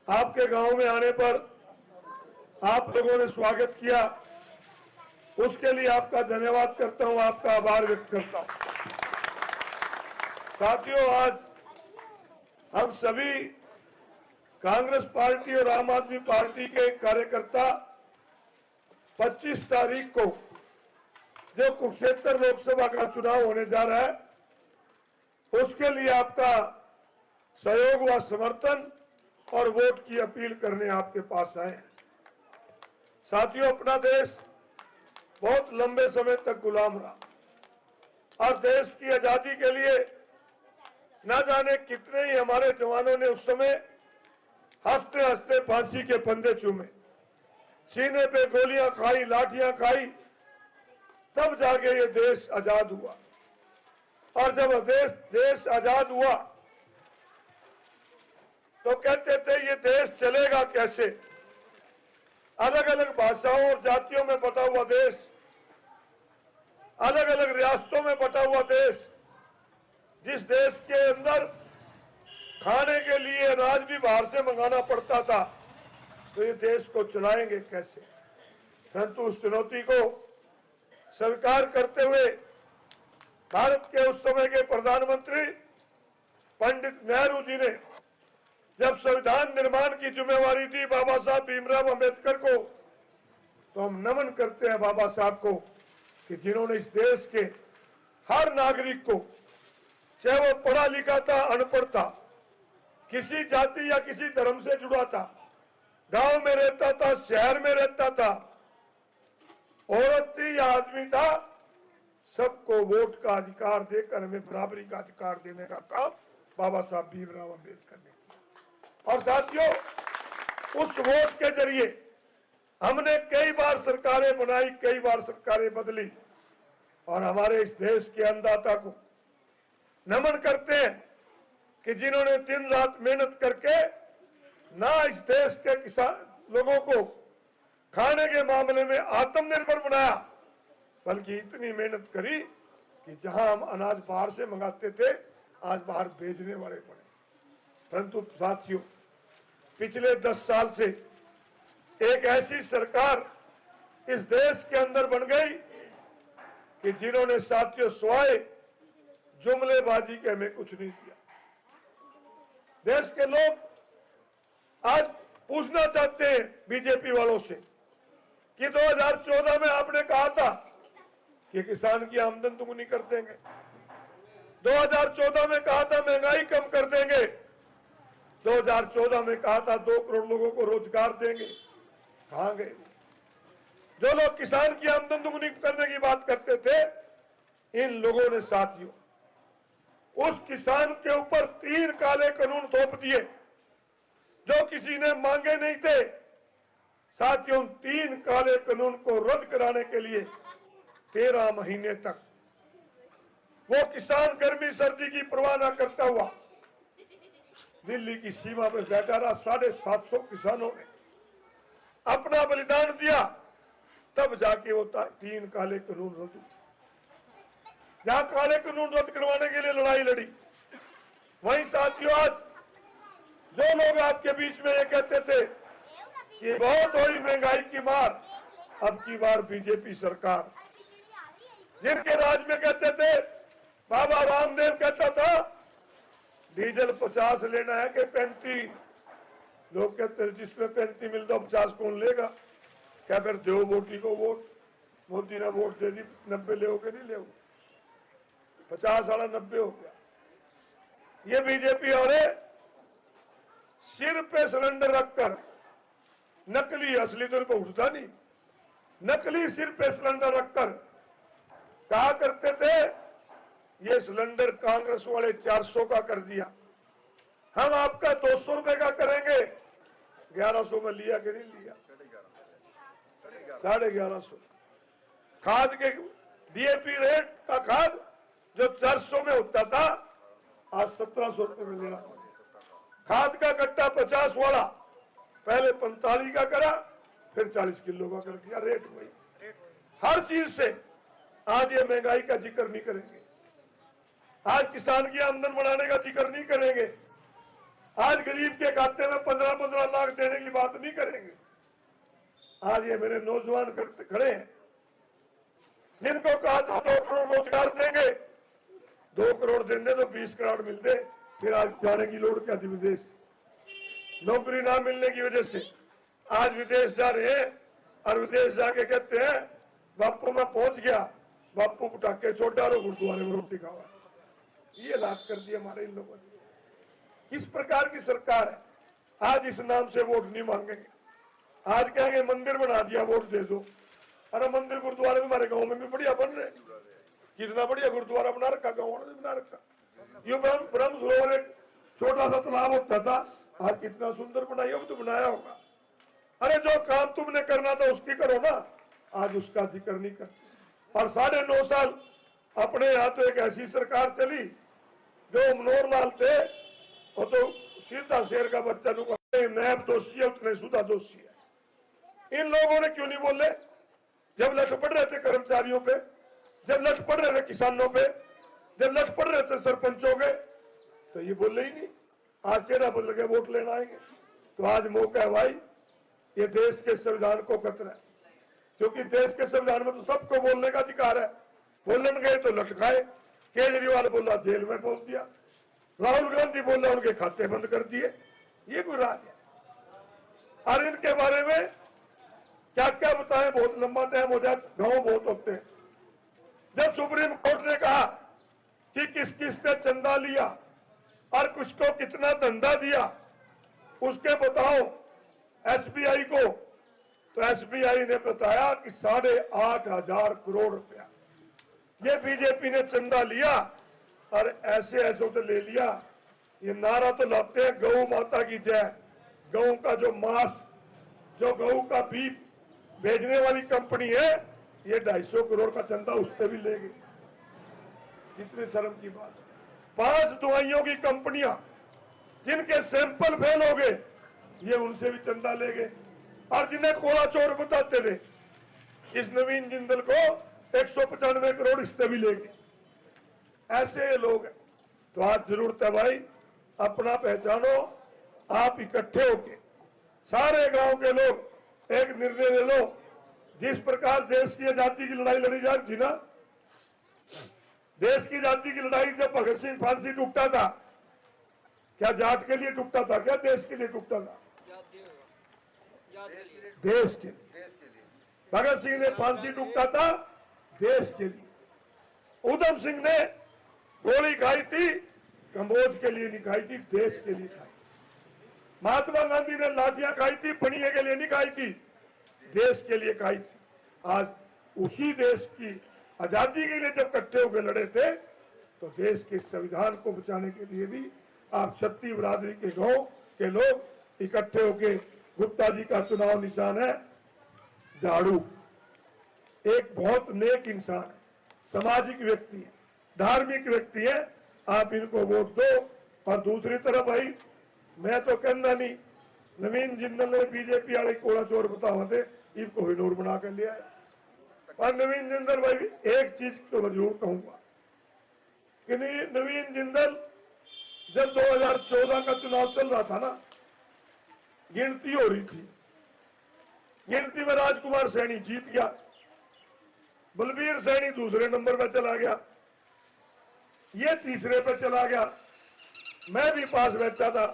आपके गांव में आने पर आप लोगों ने स्वागत किया, उसके लिए आपका धन्यवाद करता हूं, आपका आभार व्यक्त करता हूं। साथियों, आज हम सभी कांग्रेस पार्टी और आम आदमी पार्टी के कार्यकर्ता 25 तारीख को जो कुरुक्षेत्र लोकसभा का चुनाव होने जा रहा है, उसके लिए आपका सहयोग व समर्थन और वोट की अपील करने आपके पास आए हैं। साथियों, अपना देश बहुत लंबे समय तक गुलाम रहा और देश की आजादी के लिए न जाने कितने ही हमारे जवानों ने उस समय हंसते हंसते फांसी के फंदे चूमे, सीने पे गोलियां खाई, लाठियां खाई, तब जाके ये देश आजाद हुआ। और जब देश आजाद हुआ तो कहते थे ये देश चलेगा कैसे। अलग अलग भाषाओं और जातियों में बटा हुआ देश, अलग अलग रियासतों में बटा हुआ देश, जिस देश के अंदर खाने के लिए अनाज भी बाहर से मंगाना पड़ता था, तो ये देश को चलाएंगे कैसे। परंतु उस चुनौती को स्वीकार करते हुए भारत के उस समय के प्रधानमंत्री पंडित नेहरू जी ने जब संविधान निर्माण की जिम्मेवारी दी बाबा साहब भीमराव अंबेडकर को, तो हम नमन करते हैं बाबा साहब को कि जिन्होंने इस देश के हर नागरिक को, चाहे वो पढ़ा लिखा था अनपढ़ था, किसी जाति या किसी धर्म से जुड़ा था, गांव में रहता था, शहर में रहता था, औरत थी या आदमी था, सबको वोट का अधिकार देकर हमें बराबरी का अधिकार देने का काम बाबा साहब भीमराव अंबेडकर ने किया। और साथियों, उस वोट के जरिए हमने कई बार सरकारें बनाई, कई बार सरकारें बदली, और हमारे इस देश के अन्नदाता को नमन करते हैं कि जिन्होंने दिन रात मेहनत करके ना इस देश के किसान लोगों को खाने के मामले में आत्मनिर्भर बनाया, बल्कि इतनी मेहनत करी कि जहां हम अनाज बाहर से मंगाते थे, आज बाहर भेजने वाले पड़े। परंतु साथियों, पिछले 10 साल से एक ऐसी सरकार इस देश के अंदर बन गई कि जिन्होंने साथियों स्वाय जुमलेबाजी के हमें कुछ नहीं दिया। देश के लोग आज पूछना चाहते हैं बीजेपी वालों से कि 2014 में आपने कहा था कि किसान की आमदन दुगुनी कर देंगे, 2014 में कहा था महंगाई कम कर देंगे, 2014 में कहा था 2 करोड़ लोगों को रोजगार देंगे। कहां गए? जो लोग किसान की आमदन दुगुनी करने की बात करते थे, इन लोगों ने साथियों उस किसान के ऊपर 3 काले कानून थोप दिए जो किसी ने मांगे नहीं थे। साथियों, 3 काले कानून को रद्द कराने के लिए 13 महीने तक वो किसान गर्मी सर्दी की परवाह न करता हुआ दिल्ली की सीमा पर बैठा रहा। 750 किसानों ने अपना बलिदान दिया, तब जाके वो 3 काले कानून रद्द हुए। जहां काले कानून रद्द करवाने के लिए लड़ाई लड़ी, वहीं साथियों आज जो लोग आपके बीच में ये कहते थे कि बहुत हुई महंगाई की मार, अब की बार बीजेपी सरकार, जिनके राज में कहते थे, बाबा रामदेव कहता था डीजल 50 लेना है कि 35, लोग कहते हैं जिसमें 35 मिलता 50 कौन लेगा। क्या फिर दो मोदी को वोट, मोदी ने वोट दे दी, 90 ले के नहीं ले, 50 वाला 90 हो गया। ये बीजेपी और सिर पे सिलेंडर रखकर नकली, असली तो इनको उठता नहीं, नकली सिर पे सिलेंडर रखकर कहा करते थे ये सिलेंडर कांग्रेस वाले 400 का कर दिया, हम आपका 200 रुपए का करेंगे। 1100 में लिया कि नहीं लिया? 1150। खाद के डीएपी रेट का खाद जो 400 में होता था, आज 1700 रुपए में लेना। खाद का कट्टा 50 वाला पहले 45 का करा, फिर 40 किलो का कर दिया। रेट वही। हर चीज से आज ये महंगाई का जिक्र नहीं करेंगे, आज किसान की आमदन बढ़ाने का जिक्र नहीं करेंगे, आज गरीब के खाते में 15-15 लाख देने की बात नहीं करेंगे। आज ये मेरे नौजवान खड़े हैं, जिनको कहा था 2 करोड़ रोजगार देंगे, 2 करोड़ देंगे तो 20 करोड़ मिलते, फिर आज जाने की लोड़ क्या थी विदेश। नौकरी ना मिलने की वजह से आज विदेश जा रहे हैं और विदेश जाके कहते हैं बापू मैं पहुंच गया, बापू पटाखे छोड़ डालो, गुरुद्वारे में रोटी खाओ। ये लात कर दी हमारे इन लोगों ने। किस प्रकार की सरकार है? आज इस नाम से वोट नहीं मांगेंगे, आज कहेंगे मंदिर बना दिया वोट दे दो। अरे मंदिर गुरुद्वारे हमारे गांव में भी बढ़िया बन रहे, कितना बढ़िया गुरुद्वारा बना रखा, गाँव ने बना रखा। ये ब्रह्म सरोवर एक छोटा सा तालाब होता था, आज कितना सुंदर बनाया, वो तो बनाया होगा। अरे जो काम तुमने करना था उसकी करो ना, आज उसका जिक्र नहीं करते। और 9.5 साल अपने यहाँ तो एक ऐसी सरकार चली जो मनोहर लाल थे, वो तो सीधा शेर का बच्चा नैब दोषी है उतने सुधा दोषी है। इन लोगों ने क्यों नहीं बोले जब लठ पड़ रहे थे कर्मचारियों पे, जब लठ पड़ रहे थे किसानों पे, जब लठ पड़ रहे थे सरपंचों के, तो ये बोले ही नहीं। आज चेहरा बदल के वोट लेना आएंगे। तो आज मौका है भाई, ये देश के संविधान को खतरा है, क्योंकि देश के संविधान में तो सबको बोलने का अधिकार है। बोलने गए तो लटकाए, केजरीवाल बोला जेल में बोल दिया, राहुल गांधी बोला उनके खाते बंद कर दिए। ये कोई राज है? और इनके बारे में क्या क्या बताएं, बहुत लंबा टाइम हो जाए, गाँव बहुत होते हैं। जब सुप्रीम कोर्ट ने कहा कि किस किस ने चंदा लिया और कुछ को कितना धंधा दिया, उसके बताओ एसबीआई को, तो एसबीआई ने बताया कि 8,500 करोड़ रुपया ये बीजेपी ने चंदा लिया। और ऐसे ऐसे तो ले लिया, ये नारा तो लाते हैं गौ माता की जय, गौ का जो मांस, जो गौ का बीफ भेजने वाली कंपनी है, ये 250 करोड़ का चंदा उस पर भी ले गई। कितनी शर्म की बात। 5 दवाइयों की कंपनियां जिनके सैंपल फेल हो गए, ये उनसे भी चंदा ले गए। और जिन्हें कोला चोर बताते थे, इस नवीन जिंदल को 195 करोड़ इससे भी ले गए। ऐसे लोग हैं। तो आज जरूरत है भाई, अपना पहचानो, आप इकट्ठे होके सारे गांव के लोग एक निर्णय ले लो। जिस प्रकार देश की आजादी की लड़ाई लड़ी जा रही थी ना, देश की आजादी की लड़ाई जब भगत सिंह फांसी टूटा था, क्या जाट के लिए टूटा था, क्या देश के लिए टूटा था? देश के लिए। भगत सिंह ने फांसी टूटा था देश के लिए। उधम सिंह ने गोली खाई थी, कंबोज के लिए नहीं खाई थी, देश के लिए खाई। महात्मा गांधी ने लाठियां खाई थी, पनिये के लिए नहीं खाई थी, देश के लिए खाई थी। आज उसी देश की आजादी के लिए जब इकट्ठे होकर लड़े थे, तो देश के संविधान को बचाने के लिए भी आप क्षत्रिय बिरादरी के गांव के लोग इकट्ठे होकर, गुप्ता जी का चुनाव निशान है झाड़ू। एक बहुत नेक इंसान है, सामाजिक व्यक्ति है, धार्मिक व्यक्ति है, आप इनको वोट दो। और दूसरी तरफ भाई, मैं तो कहना नहीं, नवीन जिंदल ने बीजेपी वाले कोड़ा चोर बतावा थे, इनको हिनोर बना कर लिया है। और नवीन जिंदल भाई, एक चीज तो मैं जरूर कहूंगा कि नवीन जिंदल जब 2014 का चुनाव चल रहा था ना, गिनती हो रही थी, गिनती में राजकुमार सैनी जीत गया, बलबीर सैनी दूसरे नंबर पर चला गया, ये तीसरे पर चला गया। मैं भी पास बैठा था,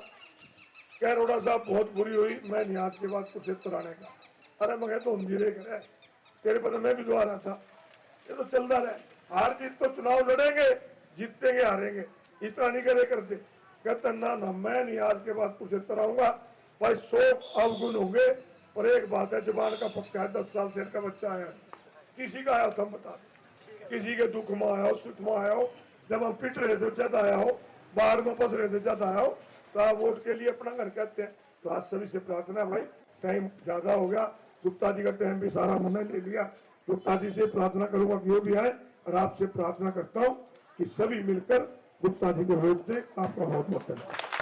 कह अरोड़ा साहब बहुत बुरी हुई, मैं नहीं आज के बाद कुछ आने का। अरे मैं तो हम धीरे करे, तेरे पता मैं भी दुआ रहा था, ये तो चलता रहे, हार जीत तो चुनाव लड़ेंगे, जीतेंगे हारेंगे, इतना नहीं करे करते। कहता ना ना, मैं नहीं आज के बाद कुछ आऊंगा भाई। 100 अवगुण होंगे, और एक बात है, जुबान का पक्का है, 10 साल से का बच्चा आया, किसी का आया तो हम बता दें, किसी के दुख में आया हो, सुख में आया हो, जब हम पिट रहे थे जब आया हो, बाहर में फंस रहे थे जब आया हो, तो आप वोट के लिए अपना घर कहते हैं। तो आज सभी से प्रार्थना है भाई, टाइम ज्यादा हो गया, गुप्ता जी का टाइम भी सारा मैंने ले लिया। गुप्ता जी से प्रार्थना करूंगा कि वो भी आए, और आपसे प्रार्थना करता हूँ कि सभी मिलकर गुप्ता जी को वोट दें। आपका बहुत बहुत धन्यवाद।